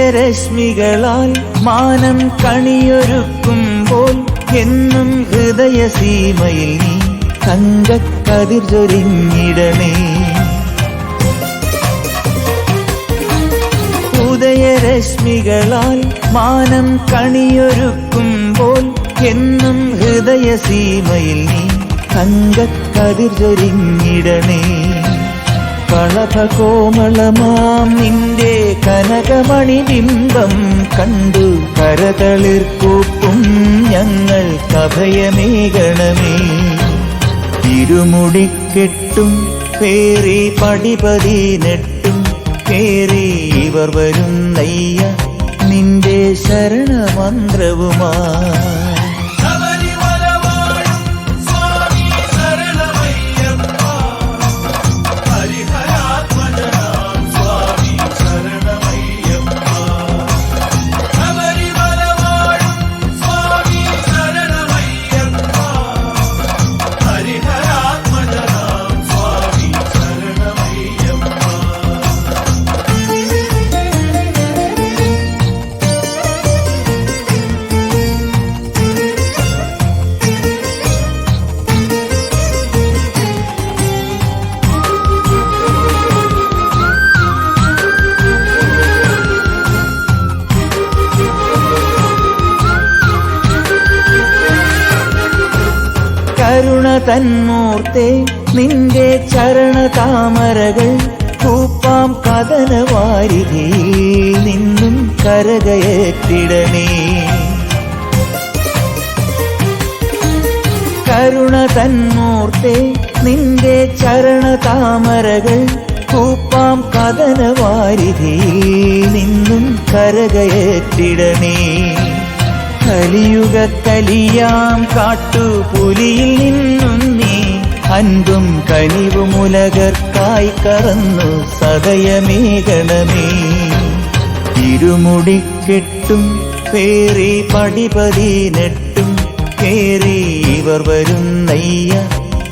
ഉദയരശ്മികളാൽ മാനം കണിയൊരുക്കുമ്പോൾ എന്നും ഹൃദയസീമയിൽ നീ തങ്കക്കതിർ ചൊരിഞ്ഞിടണേ. ഉദയരശ്മികളാൽ മാനം കണിയൊരുക്കുമ്പോൾ എന്നും ഹൃദയസീമയിൽ നീ തങ്കക്കതിർ ചൊരിഞ്ഞിടണേ. കളഭകോമളമാം നിന്റെ കനകമണിബിംബം കണ്ടു കരതളിർക്കൂപ്പും ഞങ്ങൾക്കഭയമേകണമേ. ഇരുമുടിക്കെട്ടും പേറി പടിപതിനെട്ടും പേറി ഇവർ വരുന്നയ്യ നിന്റെ ശരണമന്ത്രവുമായി. കരുണ തന്മൂർത്തേ നിന്റെ ചരണതാമരകൾ കൂപ്പാം കഥനവാരിധിയിൽ നിന്നും കരകയറ്റിടണേ. കരുണ തന്മൂർത്തേ നിന്റെ ചരണതാമരകൾ കൂപ്പാം കഥനവാരിധിയിൽ നിന്നും കരകയറ്റിടണേ. കലിയുഗക്കലിയാം കാട്ടുപുലിയിൽ നിന്നും നീ അൻപും കനിവുമുലകർക്കായി കറന്നു സദയമേകണമേ. ഇരുമുടിക്കെട്ടും പേറി പടിപതിനെട്ടും പേറി ഇവർ വരുന്നയ്യ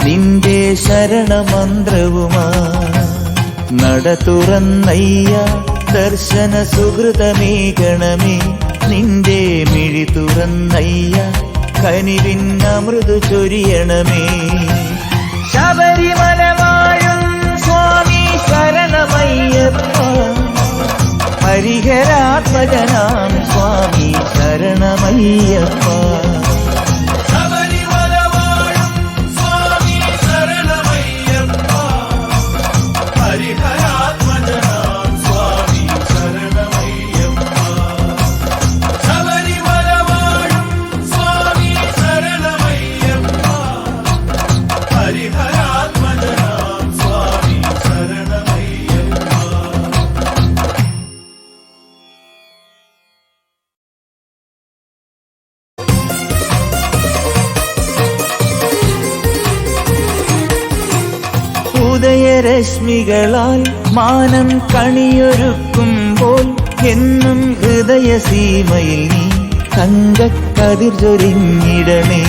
നിന്റെ ശരണമന്ത്രവുമായി. നട തുറന്നയ്യ ദർശന സുഹൃതമേകണമേ. നിന്റെ മിഴി തുറന്നയ്യ കനിവിന്നമൃതു ചൊരിയണമേ. ശബരിമല വാഴും സ്വാമി ശരണമയ്യപ്പ. ഹരിഹരാത്മജനാം സ്വാമി ശരണമയ്യപ്പ. ഉദയരശ്മികളാൽ മാനം കണിയൊരുക്കുമ്പോൾ എന്നും ഹൃദയസീമയിൽ നീ തങ്കക്കതിർ ചൊരിഞ്ഞിടണേ.